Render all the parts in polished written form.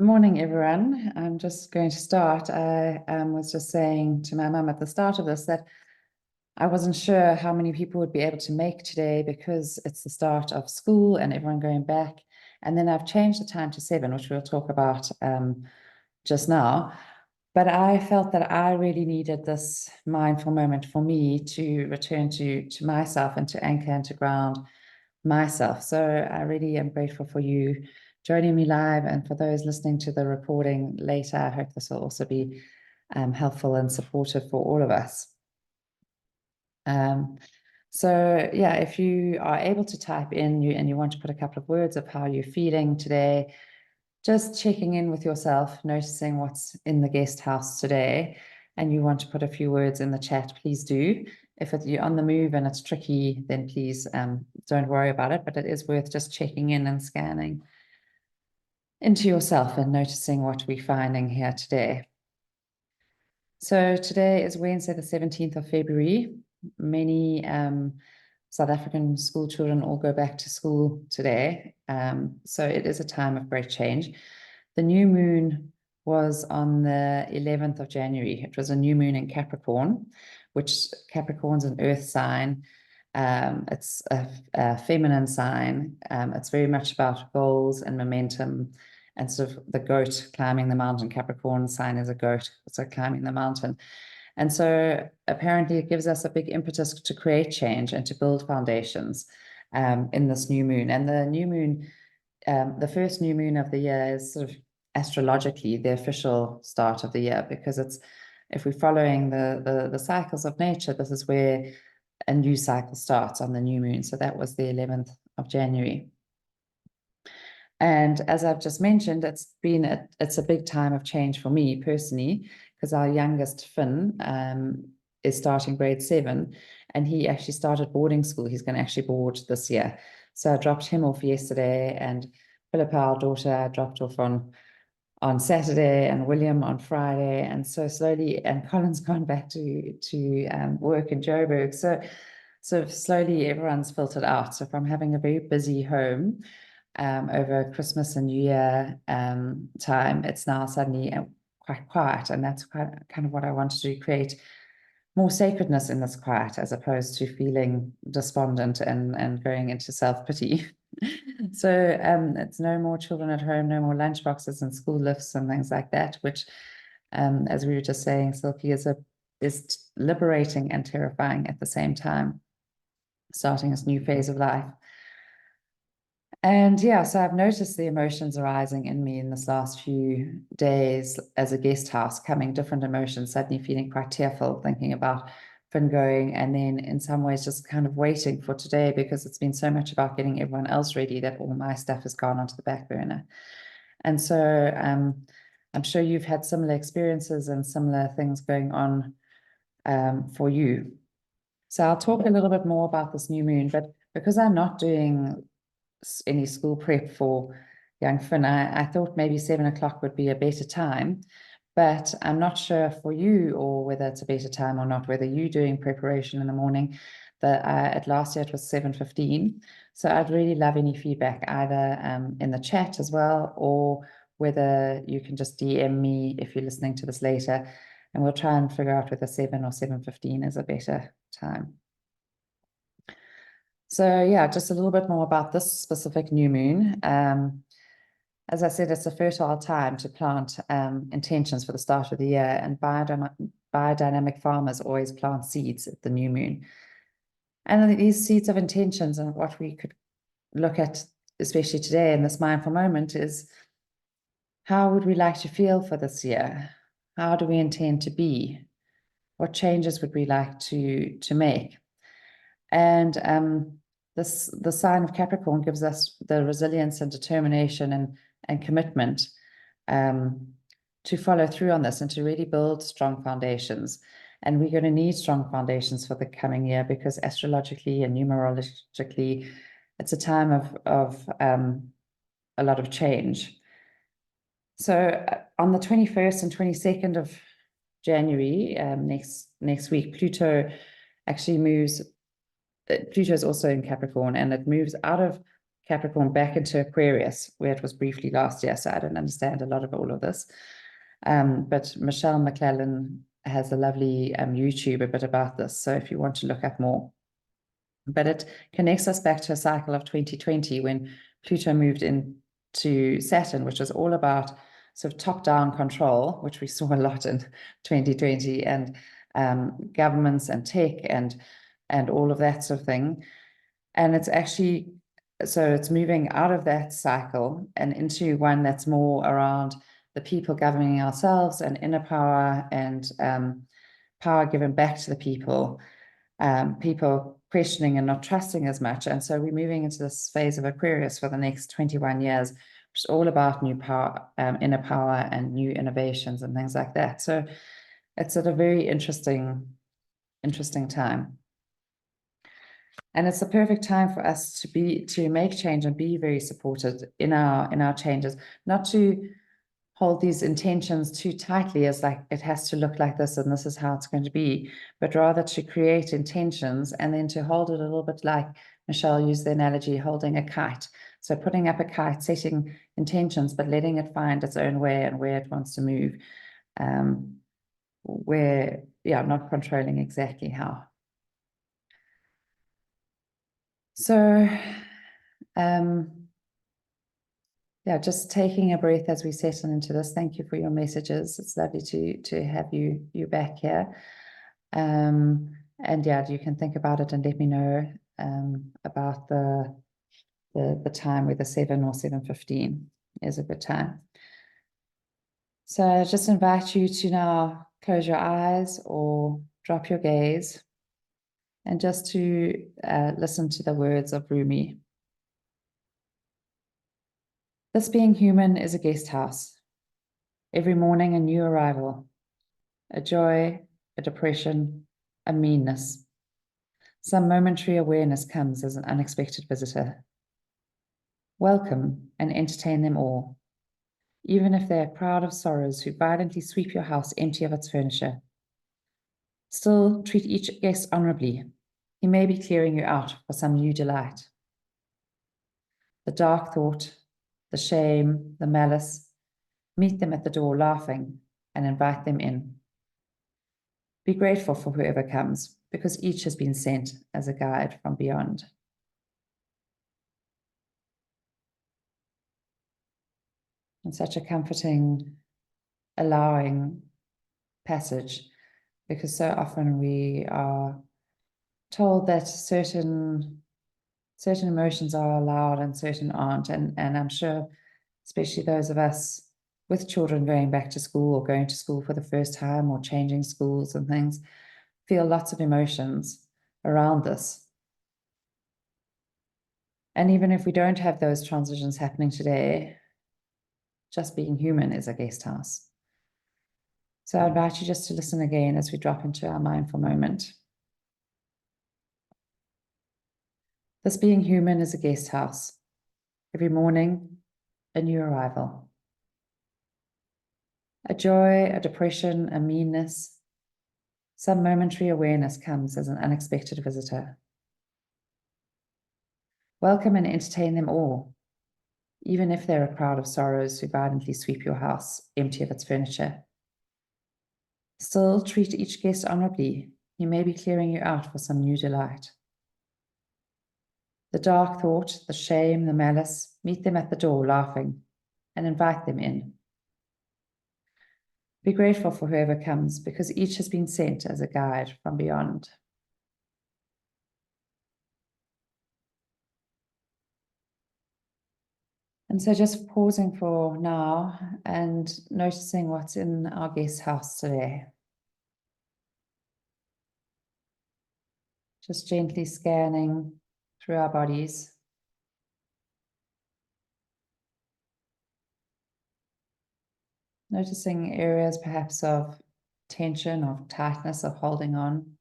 Morning, everyone. I'm just going to start. I was just saying to my mum at the start of this that I wasn't sure how many people would be able to make today because it's the start of school and everyone going back. And then I've changed the time to 7, which we'll talk about just now. But I felt that I really needed this mindful moment for me to return to myself and to anchor and to ground myself. So I really am grateful for you joining me live. And for those listening to the recording later, I hope this will also be helpful and supportive for all of us. So yeah, if you are able to type in and you want to put a couple of words of how you're feeling today, just checking in with yourself, noticing what's in the guest house today, and you want to put a few words in the chat, please do. If you're on the move and it's tricky, then please don't worry about it, but it is worth just checking in and scanning into yourself and noticing what we're finding here today. So today is Wednesday, the 17th of February. Many South African school children all go back to school today. So it is a time of great change. The new moon was on the 11th of January. It was a new moon in Capricorn, which Capricorn's an earth sign. It's a feminine sign. It's very much about goals and momentum and sort of the goat climbing the mountain. Capricorn sign is a goat, so climbing the mountain. And so apparently it gives us a big impetus to create change and to build foundations in this new moon. And the new moon, the first new moon of the year is sort of astrologically the official start of the year, because it's, if we're following the cycles of nature, this is where a new cycle starts on the new moon. So that was the 11th of January. And as I've just mentioned, it's a big time of change for me personally, because our youngest Finn is starting grade 7, and he actually started boarding school. He's going to actually board this year. So I dropped him off yesterday, and Philippa, our daughter, I dropped off on Saturday, and William on Friday. And so slowly, and Colin's gone back to work in Joburg. So slowly everyone's filtered out. So from having a very busy home over Christmas and New Year time, it's now suddenly quite quiet. And that's kind of what I wanted to do, create more sacredness in this quiet, as opposed to feeling despondent and going into self-pity. So it's no more children at home, no more lunch boxes and school lifts and things like that, which, as we were just saying, Silky, is liberating and terrifying at the same time, starting this new phase of life. And yeah, so I've noticed the emotions arising in me in this last few days as a guest house, coming different emotions, suddenly feeling quite tearful, thinking about Finn going, and then in some ways just kind of waiting for today, because it's been so much about getting everyone else ready that all my stuff has gone onto the back burner. And so I'm sure you've had similar experiences and similar things going on for you. So I'll talk a little bit more about this new moon, but because I'm not doing any school prep for young Finn, I thought maybe 7 o'clock would be a better time, but I'm not sure for you or whether it's a better time or not, whether you're doing preparation in the morning. At last year it was 7:15. So I'd really love any feedback, either in the chat as well, or whether you can just DM me if you're listening to this later, and we'll try and figure out whether 7 or 7:15 is a better time. So yeah, just a little bit more about this specific new moon. As I said, it's a fertile time to plant intentions for the start of the year, and biodynamic farmers always plant seeds at the new moon. And these seeds of intentions, and what we could look at, especially today in this mindful moment, is how would we like to feel for this year? How do we intend to be? What changes would we like to make? And the sign of Capricorn gives us the resilience and determination and commitment to follow through on this and to really build strong foundations. And we're going to need strong foundations for the coming year, because astrologically and numerologically, it's a time of a lot of change. So on the 21st and 22nd of January, next week, Pluto actually moves. Pluto is also in Capricorn, and it moves out of Capricorn back into Aquarius, where it was briefly last year. So I don't understand a lot of all of this. But Michelle McClellan has a lovely YouTube a bit about this. So if you want to look up more. But it connects us back to a cycle of 2020 when Pluto moved into Saturn, which was all about sort of top-down control, which we saw a lot in 2020, and governments and tech and all of that sort of thing. And it's actually, so it's moving out of that cycle and into one that's more around the people governing ourselves and inner power and power given back to the people, people questioning and not trusting as much. And so we're moving into this phase of Aquarius for the next 21 years, which is all about new power, inner power and new innovations and things like that. So it's at a very interesting time. And it's the perfect time for us to make change and be very supported in our changes, not to hold these intentions too tightly as like it has to look like this and this is how it's going to be, but rather to create intentions and then to hold it a little bit like Michelle used the analogy, holding a kite. So putting up a kite, setting intentions, but letting it find its own way and where it wants to move, not controlling exactly how. So, just taking a breath as we settle into this. Thank you for your messages. It's lovely to have you back here. And you can think about it and let me know about the time where the 7 or 7:15 is a good time. So I just invite you to now close your eyes or drop your gaze and just to listen to the words of Rumi. This being human is a guest house. Every morning a new arrival, a joy, a depression, a meanness. Some momentary awareness comes as an unexpected visitor. Welcome and entertain them all, even if they are a crowd of sorrows who violently sweep your house empty of its furniture. Still, treat each guest honorably. He may be clearing you out for some new delight. The dark thought, the shame, the malice, meet them at the door laughing and invite them in. Be grateful for whoever comes, because each has been sent as a guide from beyond. And such a comforting, allowing passage, because so often we are told that certain emotions are allowed and certain aren't. And I'm sure, especially those of us with children going back to school or going to school for the first time or changing schools and things, feel lots of emotions around this. And even if we don't have those transitions happening today, just being human is a guest house. So I invite you just to listen again as we drop into our mindful moment. This being human is a guest house. Every morning, a new arrival. A joy, a depression, a meanness. Some momentary awareness comes as an unexpected visitor. Welcome and entertain them all, even if they're a crowd of sorrows who violently sweep your house empty of its furniture. Still, treat each guest honorably. He may be clearing you out for some new delight. The dark thought, the shame, the malice, meet them at the door laughing and invite them in. Be grateful for whoever comes, because each has been sent as a guide from beyond. And so just pausing for now and noticing what's in our guest house today. Just gently scanning through our bodies. Noticing areas perhaps of tension, of tightness, of holding on.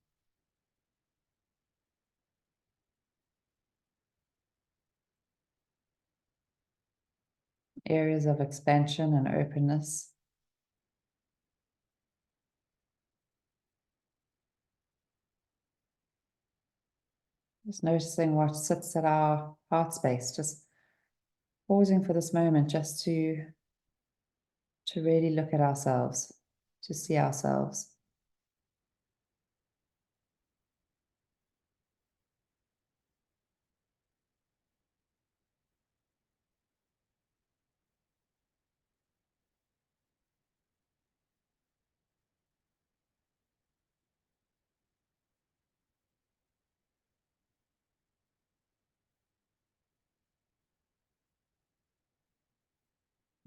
Areas of expansion and openness. Just noticing what sits at our heart space, just pausing for this moment just to really look at ourselves, to see ourselves.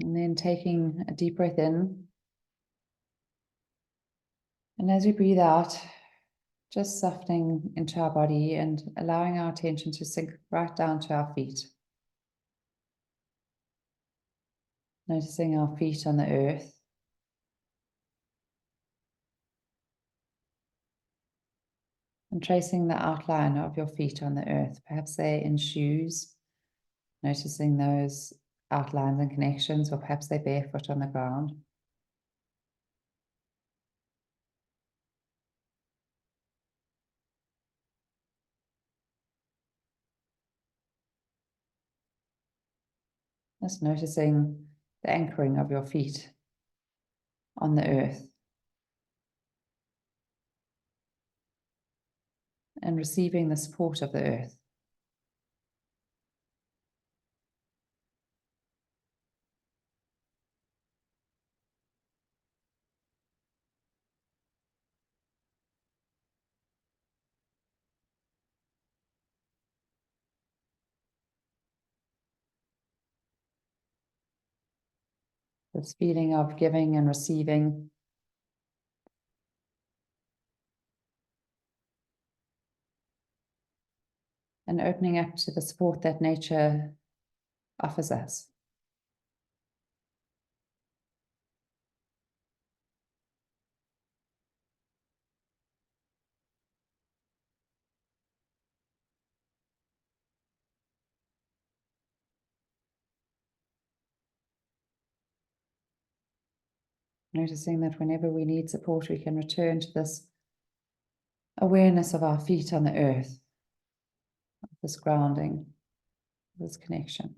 And then taking a deep breath in. And as we breathe out, just softening into our body and allowing our attention to sink right down to our feet. Noticing our feet on the earth. And tracing the outline of your feet on the earth, perhaps they're in shoes, noticing those outlines and connections, or perhaps they're barefoot on the ground. Just noticing the anchoring of your feet on the earth. And receiving the support of the earth. This feeling of giving and receiving. And opening up to the support that nature offers us. Noticing that whenever we need support, we can return to this awareness of our feet on the earth, this grounding, this connection.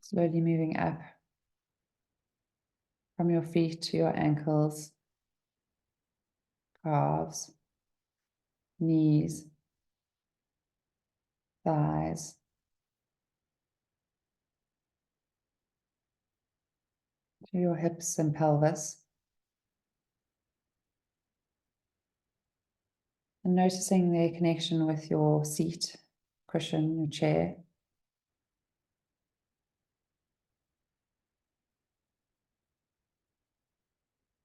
Slowly moving up from your feet to your ankles, calves, knees, thighs, to your hips and pelvis. And noticing their connection with your seat, cushion, your chair.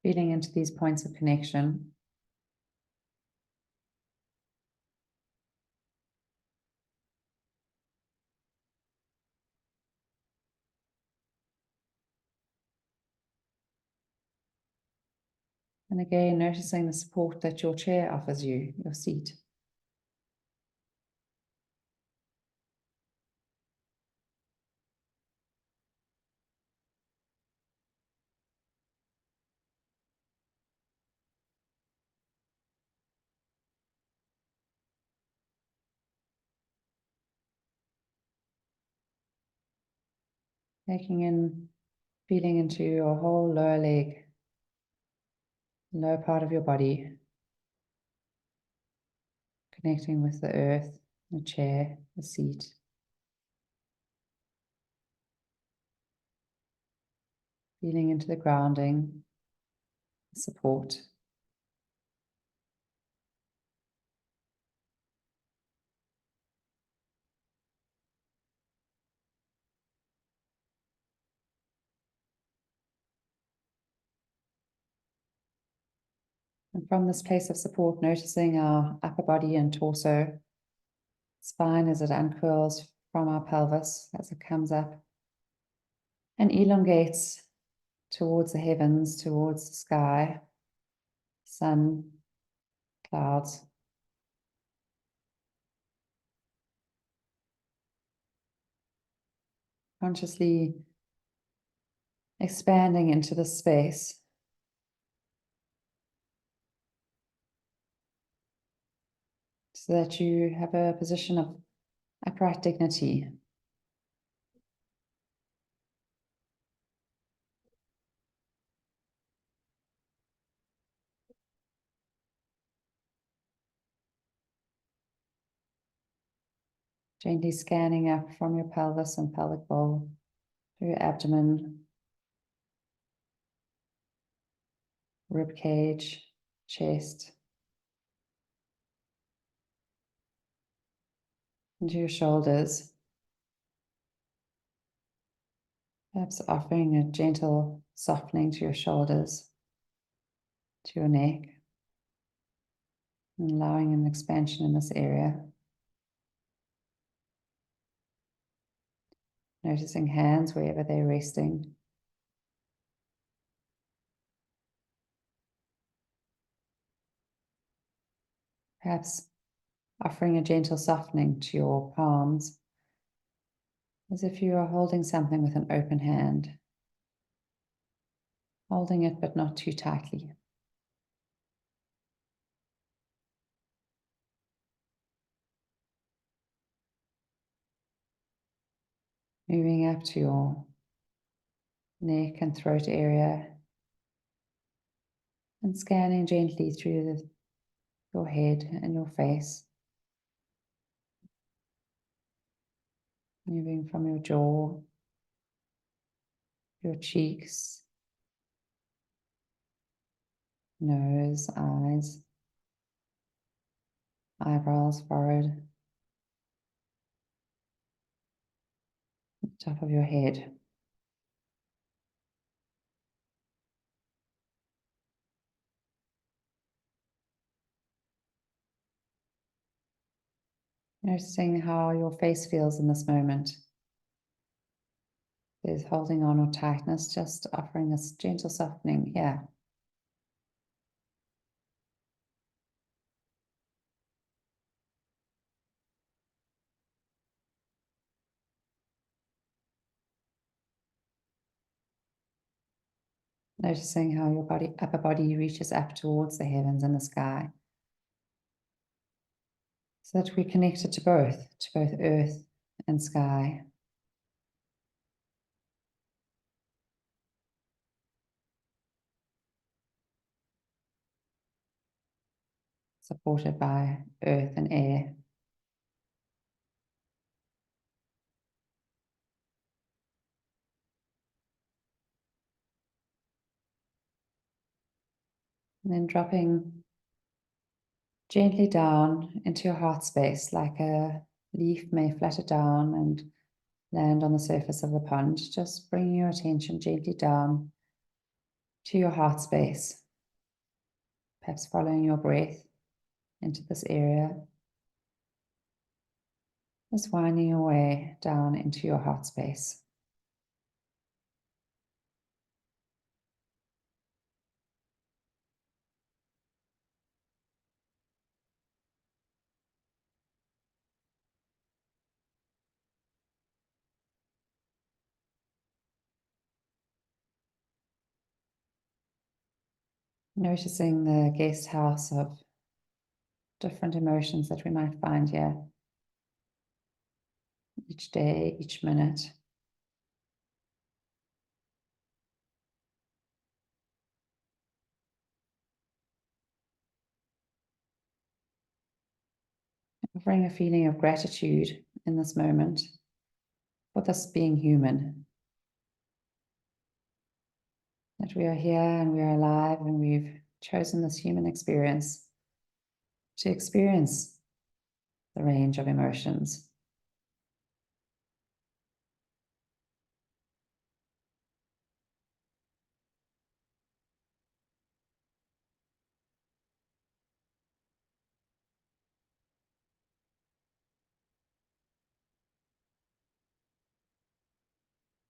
Feeling into these points of connection. And again, noticing the support that your chair offers you, your seat. Taking in, feeling into your whole lower leg, lower part of your body, connecting with the earth, the chair, the seat. Feeling into the grounding, the support. And from this place of support, noticing our upper body and torso, spine as it uncurls from our pelvis, as it comes up and elongates towards the heavens, towards the sky, sun, clouds. Consciously expanding into the space. So that you have a position of upright dignity. Gently scanning up from your pelvis and pelvic bowl through your abdomen, rib cage, chest, into your shoulders. Perhaps offering a gentle softening to your shoulders, to your neck, and allowing an expansion in this area. Noticing hands wherever they're resting. Perhaps offering a gentle softening to your palms, as if you are holding something with an open hand. Holding it, but not too tightly. Moving up to your neck and throat area, and scanning gently through your head and your face. Moving from your jaw, your cheeks, nose, eyes, eyebrows, forehead, top of your head. Noticing how your face feels in this moment. There's holding on or tightness, just offering this gentle softening here. Noticing how your upper body reaches up towards the heavens and the sky. So that we're connected to both earth and sky. Supported by earth and air. And then dropping gently down into your heart space, like a leaf may flutter down and land on the surface of the pond. Just bringing your attention gently down to your heart space. Perhaps following your breath into this area. Just winding your way down into your heart space. Noticing the guest house of different emotions that we might find here. Each day, each minute. Offering a feeling of gratitude in this moment for this being human. That we are here and we are alive and we've chosen this human experience to experience the range of emotions.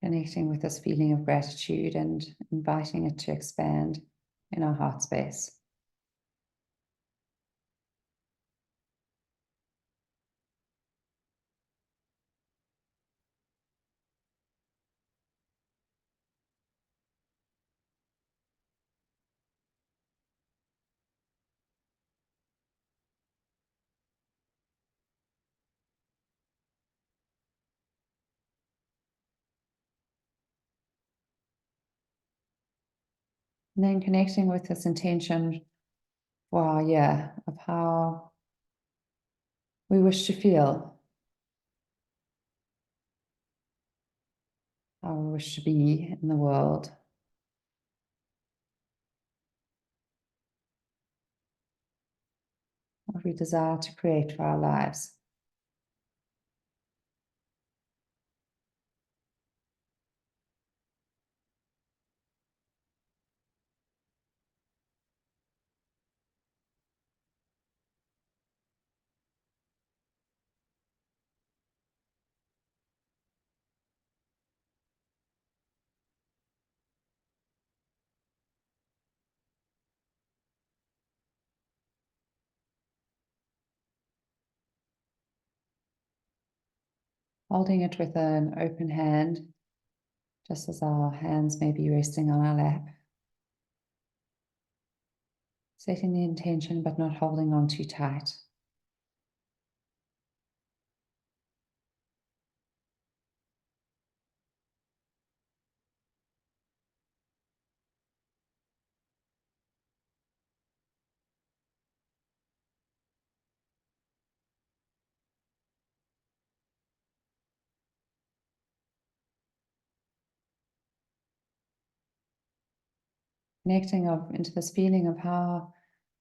Connecting with this feeling of gratitude and inviting it to expand in our heart space. And then connecting with this intention for our year of how we wish to feel, how we wish to be in the world. What we desire to create for our lives. Holding it with an open hand, just as our hands may be resting on our lap. Setting the intention, but not holding on too tight. Connecting into this feeling of how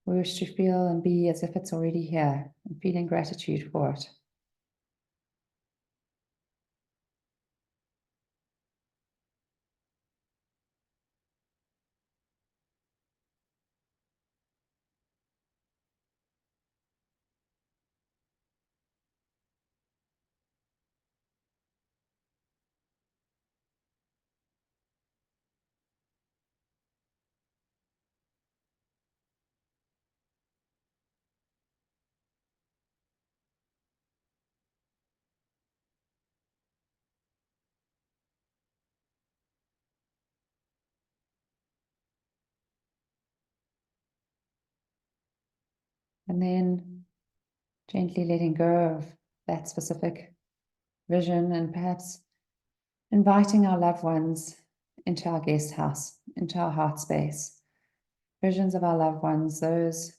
we wish to feel and be as if it's already here, and feeling gratitude for it. And then gently letting go of that specific vision and perhaps inviting our loved ones into our guest house, into our heart space. Visions of our loved ones, those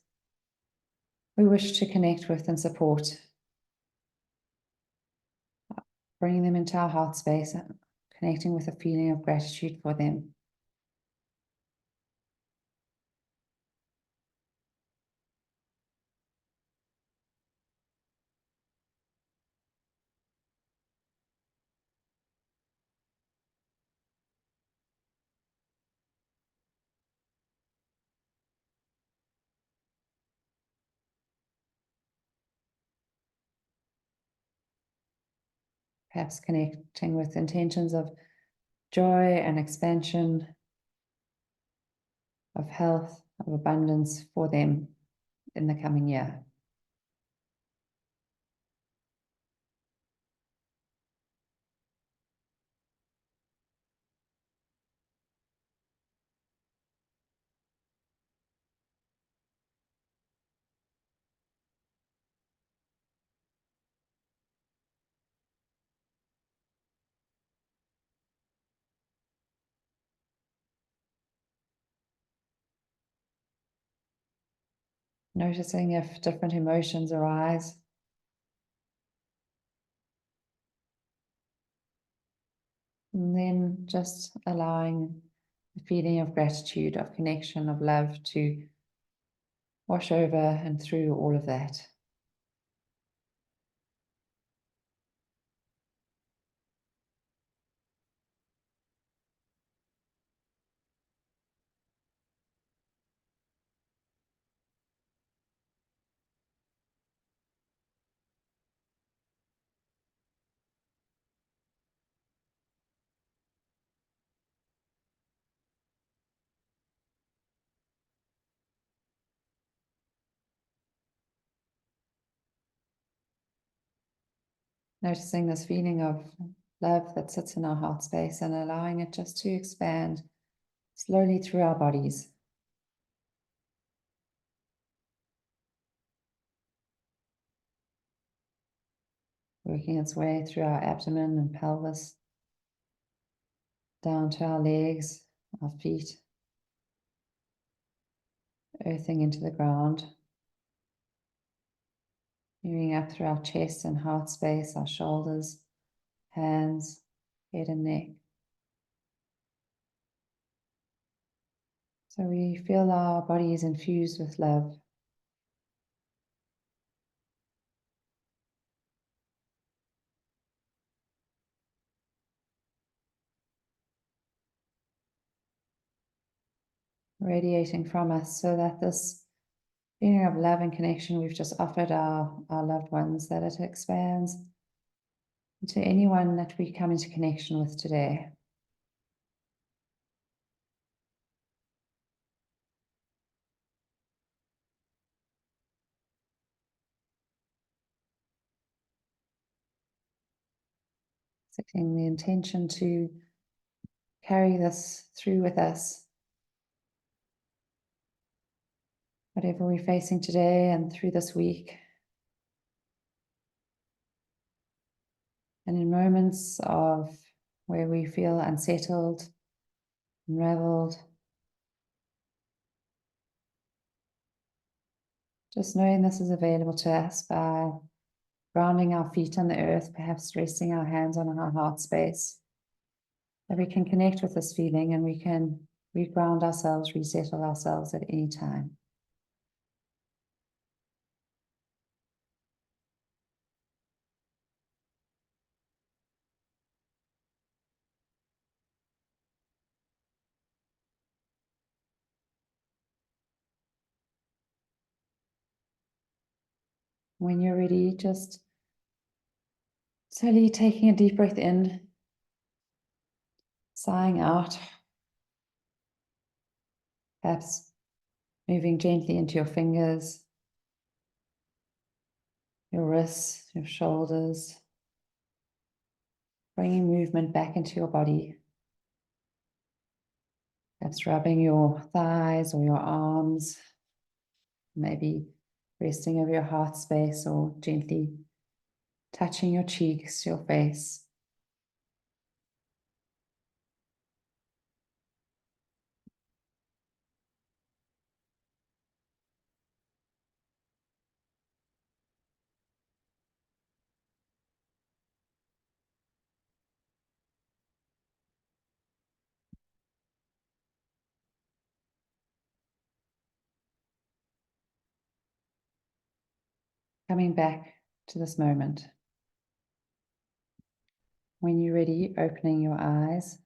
we wish to connect with and support. Bringing them into our heart space, connecting with a feeling of gratitude for them. Perhaps connecting with intentions of joy and expansion, of health, of abundance for them in the coming year. Noticing if different emotions arise. And then just allowing the feeling of gratitude, of connection, of love to wash over and through all of that. Noticing this feeling of love that sits in our heart space and allowing it just to expand slowly through our bodies. Working its way through our abdomen and pelvis, down to our legs, our feet, earthing into the ground. Moving up through our chest and heart space, our shoulders, hands, head and neck. So we feel our body is infused with love. Radiating from us, so that this feeling of love and connection we've just offered our loved ones, that it expands to anyone that we come into connection with today. Setting the intention to carry this through with us. Whatever we're facing today and through this week. And in moments of where we feel unsettled, unraveled, just knowing this is available to us by grounding our feet on the earth, perhaps resting our hands on our heart space, that we can connect with this feeling and we can reground ourselves, resettle ourselves at any time. When you're ready, just slowly taking a deep breath in, sighing out, perhaps moving gently into your fingers, your wrists, your shoulders, bringing movement back into your body. Perhaps rubbing your thighs or your arms, maybe resting over your heart space or gently touching your cheeks, your face. Coming back to this moment. When you're ready, opening your eyes.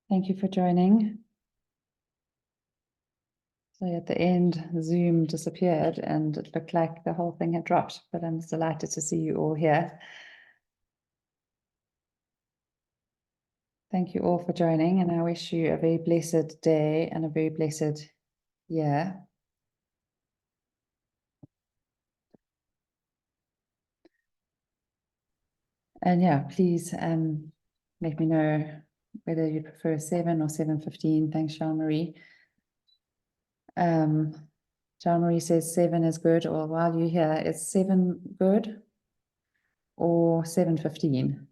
Thank you for joining. So at the end, Zoom disappeared and it looked like the whole thing had dropped, but I'm delighted to see you all here. Thank you all for joining, and I wish you a very blessed day and a very blessed year. And yeah, please let me know whether you prefer 7 or 7:15. Thanks, Jean-Marie. Jean-Marie says 7 is good, or while you're here, is 7 good or 7:15?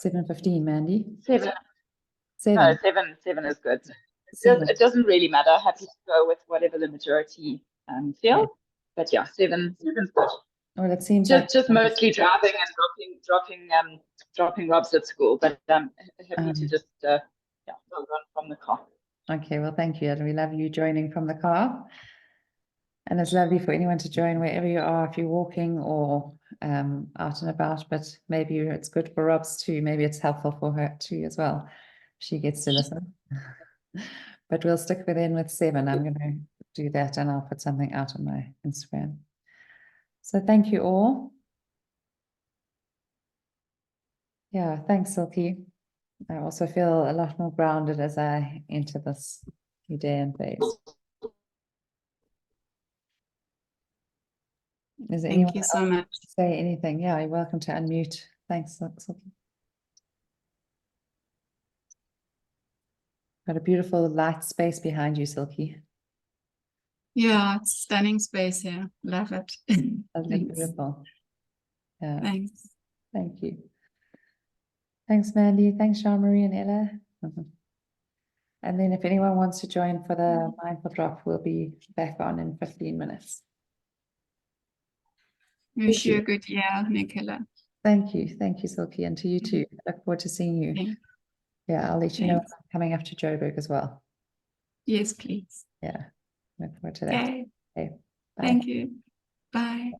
7:15, Mandy? 7. 7. No, 7 is good. It doesn't really matter. Happy to go with whatever the majority feel. Yeah. But yeah, 7's good. Well, it seems just mostly driving and dropping Robs at school, but happy to just run from the car. Okay, well, thank you. And we love you joining from the car. And it's lovely for anyone to join wherever you are, if you're walking or out and about, but maybe it's good for Robs too. Maybe it's helpful for her too as well. She gets to listen. But we'll stick with 7. I'm going to do that and I'll put something out on my Instagram. So thank you all. Yeah, thanks, Silky. I also feel a lot more grounded as I enter this new day and phase. Is there Thank you so much. Say anything? Yeah, you're welcome to unmute. Thanks, Silky. Got a beautiful light space behind you, Silky. Yeah, it's stunning space here. Love it. That's beautiful. Yeah. Thanks. Thank you. Thanks, Mandy. Thanks, Jean-Marie and Ella. And then if anyone wants to join for the mindful drop, we'll be back on in 15 minutes. Wish you. you a good year, Nicola. Thank you, Silky, and to you too. Look forward to seeing you. Yeah. Yeah, I'll let you know Thanks. when I'm coming up to Joburg as well. Yes, please. Yeah, look forward to that. Okay. Okay, bye. Thank you. Bye.